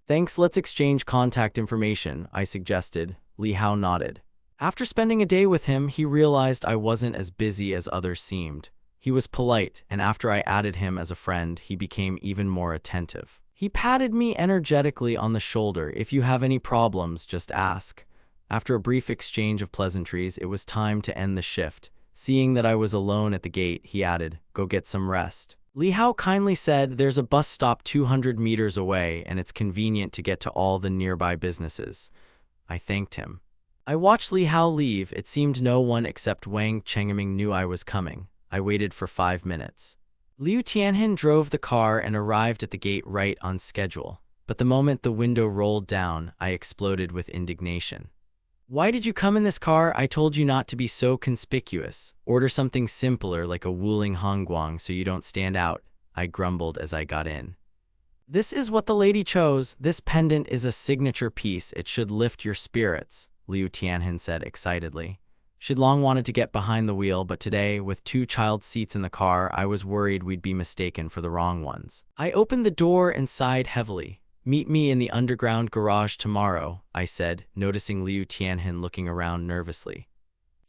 Thanks, let's exchange contact information, I suggested. Li Hao nodded. After spending a day with him, he realized I wasn't as busy as others seemed. He was polite, and after I added him as a friend, he became even more attentive. He patted me energetically on the shoulder. If you have any problems, just ask. After a brief exchange of pleasantries, it was time to end the shift. Seeing that I was alone at the gate, he added, go get some rest. Li Hao kindly said, there's a bus stop 200 meters away, and it's convenient to get to all the nearby businesses. I thanked him. I watched Li Hao leave. It seemed no one except Wang Chengeming knew I was coming. I waited for 5 minutes. Liu Tianhen drove the car and arrived at the gate right on schedule. But the moment the window rolled down, I exploded with indignation. Why did you come in this car? I told you not to be so conspicuous. Order something simpler like a Wuling Hongguang so you don't stand out, I grumbled as I got in. This is what the lady chose. This pendant is a signature piece. It should lift your spirits, Liu Tianhen said excitedly. She'd long wanted to get behind the wheel, but today, with 2 child seats in the car, I was worried we'd be mistaken for the wrong ones. I opened the door and sighed heavily. Meet me in the underground garage tomorrow, I said, noticing Liu Tianhen looking around nervously.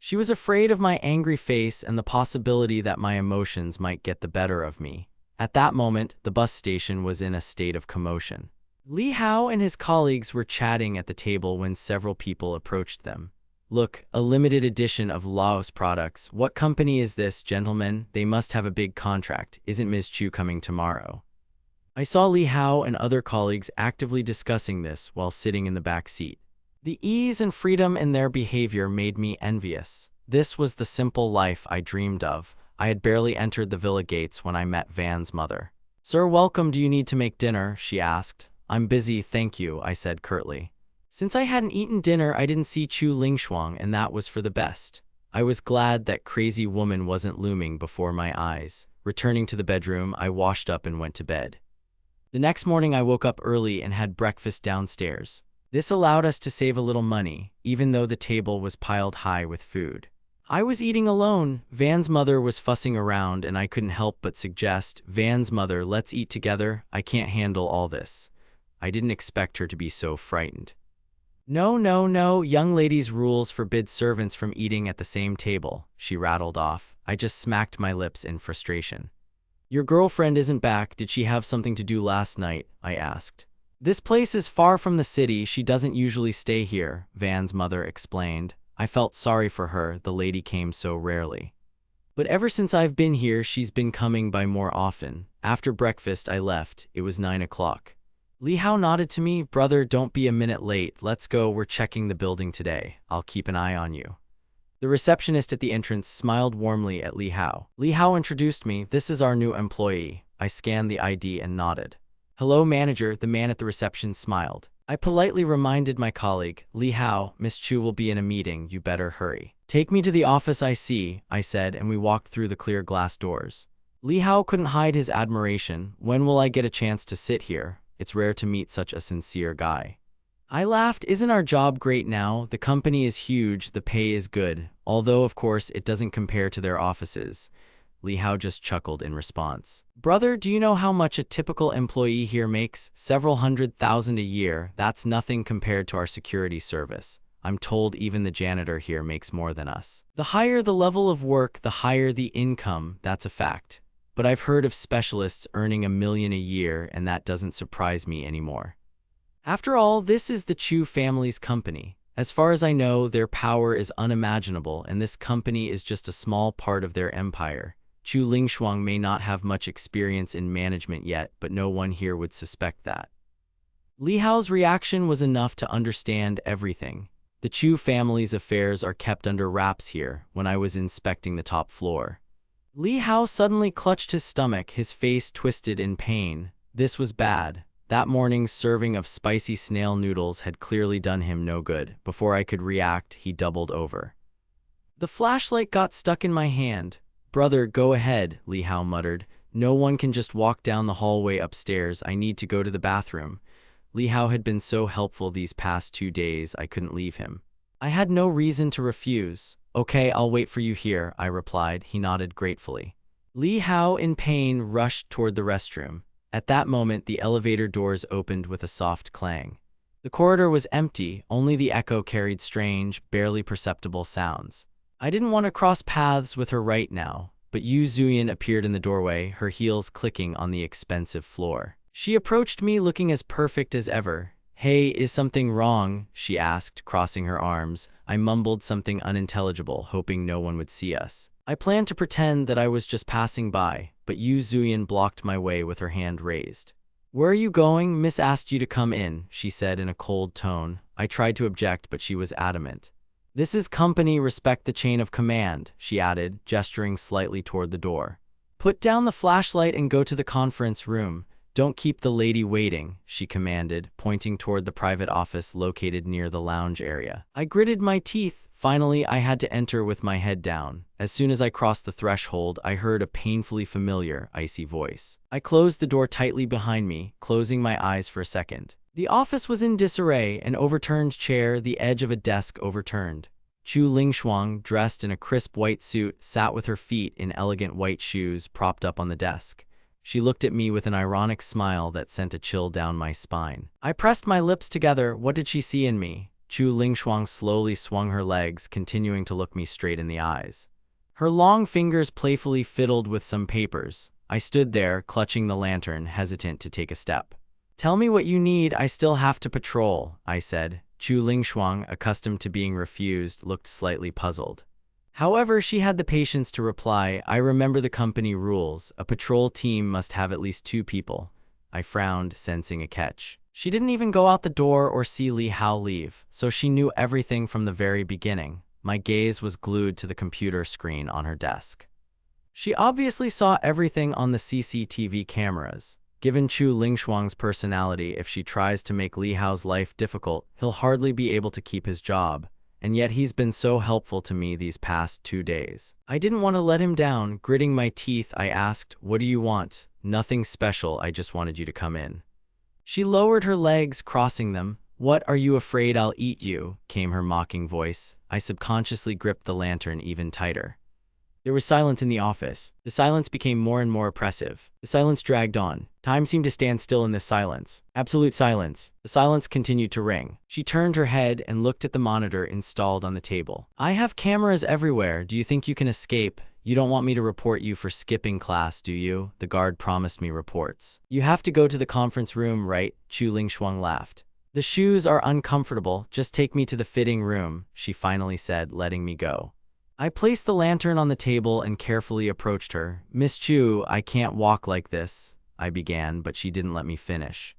She was afraid of my angry face and the possibility that my emotions might get the better of me. At that moment, the bus station was in a state of commotion. Li Hao and his colleagues were chatting at the table when several people approached them. Look, a limited edition of Laos products. What company is this, gentlemen? They must have a big contract. Isn't Ms. Chu coming tomorrow? I saw Li Hao and other colleagues actively discussing this while sitting in the back seat. The ease and freedom in their behavior made me envious. This was the simple life I dreamed of. I had barely entered the villa gates when I met Van's mother. "Sir, welcome. Do you need to make dinner?" she asked. "I'm busy, thank you," I said curtly. Since I hadn't eaten dinner, I didn't see Chu Lingshuang, and that was for the best. I was glad that crazy woman wasn't looming before my eyes. Returning to the bedroom, I washed up and went to bed. The next morning, I woke up early and had breakfast downstairs. This allowed us to save a little money, even though the table was piled high with food. I was eating alone. Van's mother was fussing around, and I couldn't help but suggest, "Van's mother, let's eat together. I can't handle all this." I didn't expect her to be so frightened. "No, no, no, young ladies' rules forbid servants from eating at the same table," she rattled off. I just smacked my lips in frustration. "Your girlfriend isn't back. Did she have something to do last night?" I asked. "This place is far from the city. She doesn't usually stay here," Van's mother explained. I felt sorry for her, the lady came so rarely. "But ever since I've been here, she's been coming by more often." After breakfast, I left. It was 9 o'clock. Li Hao nodded to me. "Brother, don't be a minute late. Let's go. We're checking the building today. I'll keep an eye on you." The receptionist at the entrance smiled warmly at Li Hao. Li Hao introduced me. "This is our new employee." I scanned the ID and nodded. "Hello, manager." The man at the reception smiled. I politely reminded my colleague, "Li Hao, Miss Chu will be in a meeting. You better hurry." "Take me to the office I see," I said, and we walked through the clear glass doors. Li Hao couldn't hide his admiration. "When will I get a chance to sit here? It's rare to meet such a sincere guy." I laughed. "Isn't our job great now? The company is huge, the pay is good, although of course it doesn't compare to their offices." Li Hao just chuckled in response. "Brother, do you know how much a typical employee here makes? Several $100,000 a year. That's nothing compared to our security service. I'm told even the janitor here makes more than us. The higher the level of work, the higher the income. That's a fact. But I've heard of specialists earning $1 million a year, and that doesn't surprise me anymore. After all, this is the Chu family's company. As far as I know, their power is unimaginable, and this company is just a small part of their empire. Chu Lingshuang may not have much experience in management yet, but no one here would suspect that." Li Hao's reaction was enough to understand everything. The Chu family's affairs are kept under wraps here. When I was inspecting the top floor, Li Hao suddenly clutched his stomach, his face twisted in pain. This was bad. That morning's serving of spicy snail noodles had clearly done him no good. Before I could react, he doubled over. The flashlight got stuck in my hand. "Brother, go ahead," Li Hao muttered. "No one can just walk down the hallway upstairs. I need to go to the bathroom." Li Hao had been so helpful these past 2 days, I couldn't leave him. I had no reason to refuse. "Okay, I'll wait for you here," I replied. He nodded gratefully. Li Hao, in pain, rushed toward the restroom. At that moment, the elevator doors opened with a soft clang. The corridor was empty, only the echo carried strange, barely perceptible sounds. I didn't want to cross paths with her right now, but Yu Zuyan appeared in the doorway, her heels clicking on the expensive floor. She approached me looking as perfect as ever. "Hey, is something wrong?" she asked, crossing her arms. I mumbled something unintelligible, hoping no one would see us. I planned to pretend that I was just passing by, but Yu Zuyan blocked my way with her hand raised. "Where are you going? Miss asked you to come in," she said in a cold tone. I tried to object, but she was adamant. "This is company, respect the chain of command," she added, gesturing slightly toward the door. "Put down the flashlight and go to the conference room. Don't keep the lady waiting," she commanded, pointing toward the private office located near the lounge area. I gritted my teeth. Finally, I had to enter with my head down. As soon as I crossed the threshold, I heard a painfully familiar, icy voice. I closed the door tightly behind me, closing my eyes for a second. The office was in disarray, an overturned chair, the edge of a desk overturned. Chu Lingshuang, dressed in a crisp white suit, sat with her feet in elegant white shoes propped up on the desk. She looked at me with an ironic smile that sent a chill down my spine. I pressed my lips together. What did she see in me? Chu Lingshuang slowly swung her legs, continuing to look me straight in the eyes. Her long fingers playfully fiddled with some papers. I stood there, clutching the lantern, hesitant to take a step. Tell me what you need, I still have to patrol, I said. Chu Lingshuang, accustomed to being refused, looked slightly puzzled. However, she had the patience to reply, I remember the company rules. A patrol team must have at least 2 people. I frowned, sensing a catch. She didn't even go out the door or see Li Hao leave, so she knew everything from the very beginning. My gaze was glued to the computer screen on her desk. She obviously saw everything on the CCTV cameras. Given Chu Lingshuang's personality, if she tries to make Li Hao's life difficult, he'll hardly be able to keep his job. And yet he's been so helpful to me these past 2 days. I didn't want to let him down. Gritting my teeth, I asked, what do you want? Nothing special, I just wanted you to come in. She lowered her legs, crossing them. What, are you afraid I'll eat you? Came her mocking voice. I subconsciously gripped the lantern even tighter. There was silence in the office. The silence became more and more oppressive. The silence dragged on. Time seemed to stand still in this silence. Absolute silence. The silence continued to ring. She turned her head and looked at the monitor installed on the table. I have cameras everywhere. Do you think you can escape? You don't want me to report you for skipping class, do you? The guard promised me reports. You have to go to the conference room, right? Chu Lingshuang laughed. The shoes are uncomfortable. Just take me to the fitting room, she finally said, letting me go. I placed the lantern on the table and carefully approached her. Miss Chu, I can't walk like this, I began, but she didn't let me finish.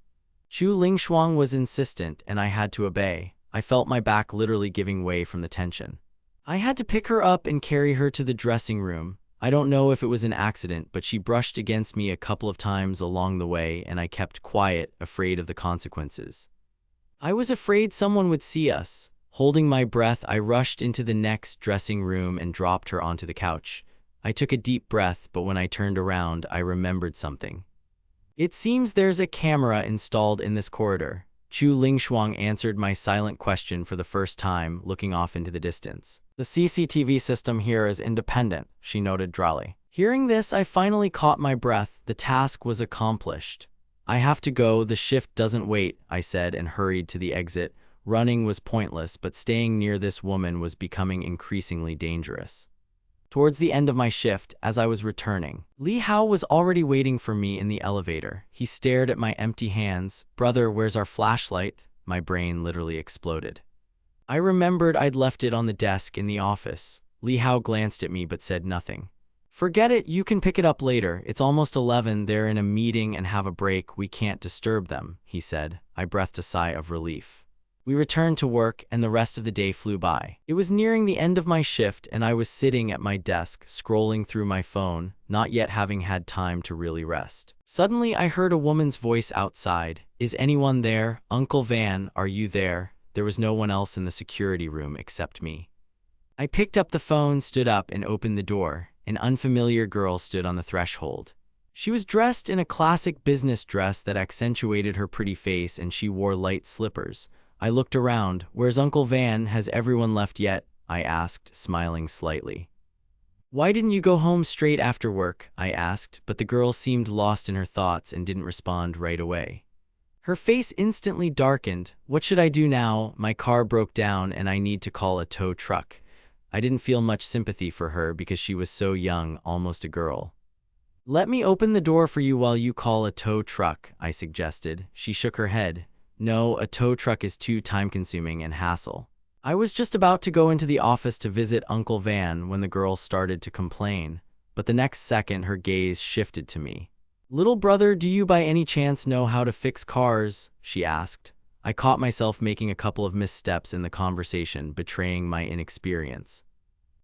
Chu Lingshuang was insistent, and I had to obey. I felt my back literally giving way from the tension. I had to pick her up and carry her to the dressing room. I don't know if it was an accident, but she brushed against me a couple of times along the way, and I kept quiet, afraid of the consequences. I was afraid someone would see us. Holding my breath, I rushed into the next dressing room and dropped her onto the couch. I took a deep breath, but when I turned around, I remembered something. It seems there's a camera installed in this corridor. Chu Lingshuang answered my silent question for the first time, looking off into the distance. The CCTV system here is independent, she noted dryly. Hearing this, I finally caught my breath. The task was accomplished. I have to go, the shift doesn't wait, I said and hurried to the exit. Running was pointless, but staying near this woman was becoming increasingly dangerous. Towards the end of my shift, as I was returning, Li Hao was already waiting for me in the elevator. He stared at my empty hands. Brother, where's our flashlight? My brain literally exploded. I remembered I'd left it on the desk in the office. Li Hao glanced at me but said nothing. Forget it, you can pick it up later. It's almost 11, they're in a meeting and have a break. We can't disturb them, he said. I breathed a sigh of relief. We returned to work, and the rest of the day flew by. It was nearing the end of my shift, and I was sitting at my desk, scrolling through my phone, not yet having had time to really rest. Suddenly, I heard a woman's voice outside. Is anyone there? Uncle Van, are you there? There was no one else in the security room except me. I picked up the phone, stood up, and opened the door. An unfamiliar girl stood on the threshold. She was dressed in a classic business dress that accentuated her pretty face, and she wore light slippers. I looked around. Where's Uncle Van? Has everyone left yet? I asked, smiling slightly. Why didn't you go home straight after work? I asked, but the girl seemed lost in her thoughts and didn't respond right away. Her face instantly darkened. What should I do now? My car broke down and I need to call a tow truck. I didn't feel much sympathy for her because she was so young, almost a girl. Let me open the door for you while you call a tow truck, I suggested. She shook her head. No, a tow truck is too time-consuming and hassle. I was just about to go into the office to visit Uncle Van when the girl started to complain, but the next second her gaze shifted to me. Little brother, do you by any chance know how to fix cars? She asked. I caught myself making a couple of missteps in the conversation, betraying my inexperience.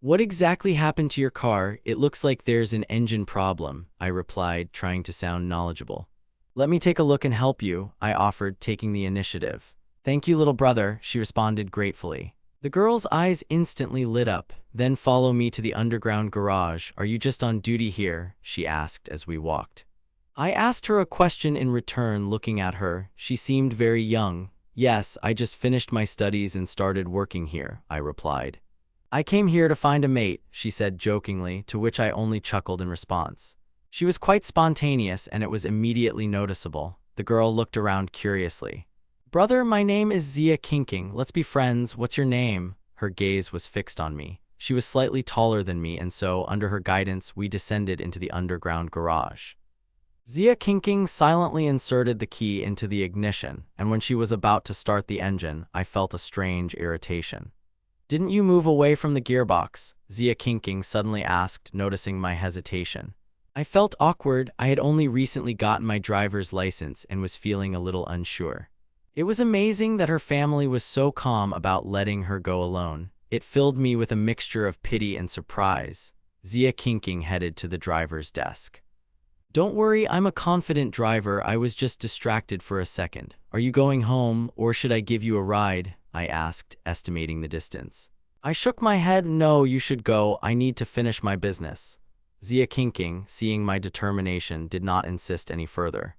What exactly happened to your car? It looks like there's an engine problem, I replied, trying to sound knowledgeable. Let me take a look and help you, I offered, taking the initiative. Thank you, little brother, she responded gratefully. The girl's eyes instantly lit up. Then follow me to the underground garage. Are you just on duty here? She asked as we walked. I asked her a question in return, looking at her. She seemed very young. Yes, I just finished my studies and started working here, I replied. I came here to find a mate, she said jokingly, to which I only chuckled in response. She was quite spontaneous, and it was immediately noticeable. The girl looked around curiously. Brother, my name is Zia Kinking. Let's be friends. What's your name? Her gaze was fixed on me. She was slightly taller than me, and so, under her guidance, we descended into the underground garage. Zia Kinking silently inserted the key into the ignition, and when she was about to start the engine, I felt a strange irritation. "Didn't you move away from the gearbox?" Zia Kinking suddenly asked, noticing my hesitation. I felt awkward. I had only recently gotten my driver's license and was feeling a little unsure. It was amazing that her family was so calm about letting her go alone. It filled me with a mixture of pity and surprise. Zia Kinking headed to the driver's desk. "Don't worry, I'm a confident driver. I was just distracted for a second. Are you going home, or should I give you a ride?" I asked, estimating the distance. I shook my head. "No, you should go. I need to finish my business." Zia Kinking, seeing my determination, did not insist any further.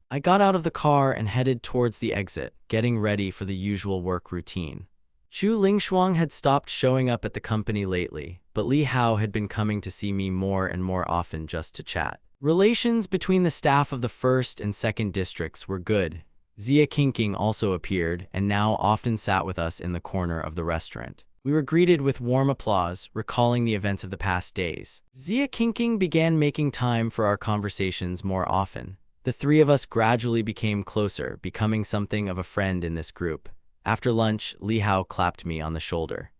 I got out of the car and headed towards the exit, getting ready for the usual work routine. Chu Lingshuang had stopped showing up at the company lately, but Li Hao had been coming to see me more and more often just to chat. Relations between the staff of the first and second districts were good. Zia Kinking also appeared and now often sat with us in the corner of the restaurant. We were greeted with warm applause, recalling the events of the past days. Zia Kinking began making time for our conversations more often. The three of us gradually became closer, becoming something of a friend in this group. After lunch, Li Hao clapped me on the shoulder.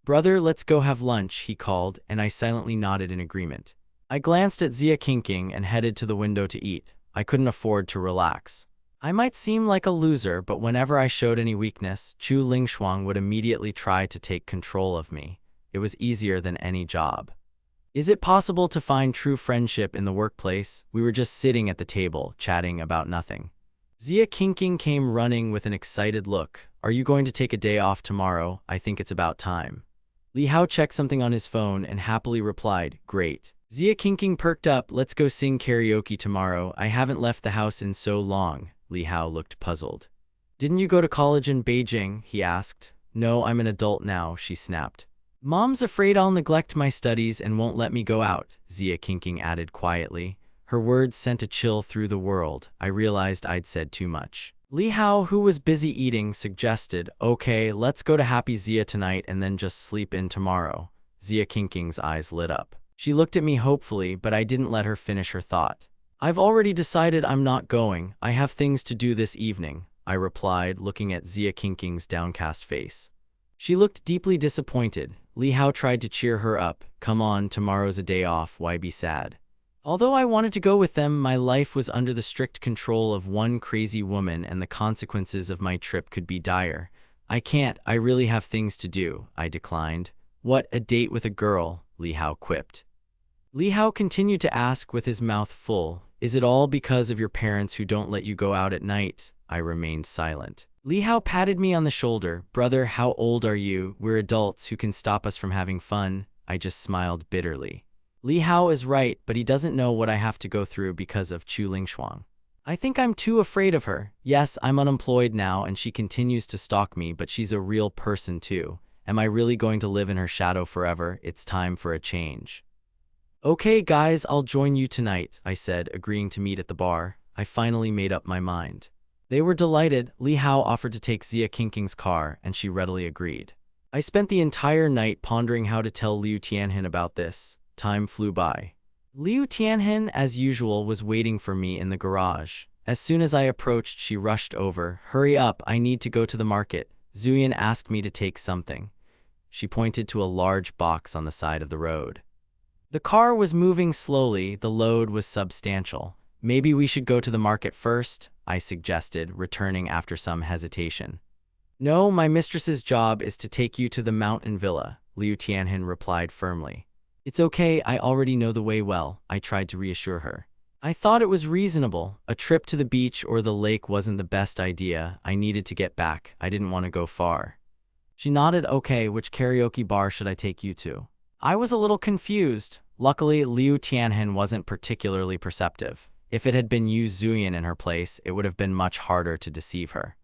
"Brother, let's go have lunch," he called, and I silently nodded in agreement. I glanced at Zia Kinking and headed to the window to eat. I couldn't afford to relax. I might seem like a loser, but whenever I showed any weakness, Chu Lingshuang would immediately try to take control of me. It was easier than any job. Is it possible to find true friendship in the workplace? We were just sitting at the table, chatting about nothing. Zia Kinking came running with an excited look. "Are you going to take a day off tomorrow? I think it's about time." Li Hao checked something on his phone and happily replied, "Great." Zia Kinking perked up. "Let's go sing karaoke tomorrow. I haven't left the house in so long." Li Hao looked puzzled. "Didn't you go to college in Beijing?" he asked. "No, I'm an adult now," she snapped. "Mom's afraid I'll neglect my studies and won't let me go out," Zia Kinking added quietly. Her words sent a chill through the world. I realized I'd said too much. Li Hao, who was busy eating, suggested, "Okay, let's go to Happy Zia tonight and then just sleep in tomorrow." Zia Kinking's eyes lit up. She looked at me hopefully, but I didn't let her finish her thought. "I've already decided I'm not going. I have things to do this evening," I replied, looking at Zia Kinking's downcast face. She looked deeply disappointed. Li Hao tried to cheer her up. "Come on, tomorrow's a day off, why be sad?" Although I wanted to go with them, my life was under the strict control of one crazy woman and the consequences of my trip could be dire. "I can't, I really have things to do," I declined. "What, a date with a girl?" Li Hao quipped. Li Hao continued to ask with his mouth full, "Is it all because of your parents who don't let you go out at night?" I remained silent. Li Hao patted me on the shoulder. "Brother, how old are you? We're adults. Who can stop us from having fun?" I just smiled bitterly. Li Hao is right, but he doesn't know what I have to go through because of Chu Lingshuang. I think I'm too afraid of her. Yes, I'm unemployed now and she continues to stalk me, but she's a real person too. Am I really going to live in her shadow forever? It's time for a change. "Okay guys, I'll join you tonight," I said, agreeing to meet at the bar. I finally made up my mind. They were delighted. Li Hao offered to take Zia Kinking's car, and she readily agreed. I spent the entire night pondering how to tell Liu Tianhen about this. Time flew by. Liu Tianhen, as usual, was waiting for me in the garage. As soon as I approached, she rushed over. "Hurry up, I need to go to the market. Zuyan asked me to take something." She pointed to a large box on the side of the road. The car was moving slowly. The load was substantial. "Maybe we should go to the market first," I suggested, returning after some hesitation. "No, my mistress's job is to take you to the mountain villa," Liu Tianhen replied firmly. "It's okay, I already know the way well," I tried to reassure her. I thought it was reasonable. A trip to the beach or the lake wasn't the best idea. I needed to get back. I didn't want to go far. She nodded. "Okay, which karaoke bar should I take you to?" I was a little confused. Luckily, Liu Tianhen wasn't particularly perceptive. If it had been Yu Zuyan in her place, it would have been much harder to deceive her.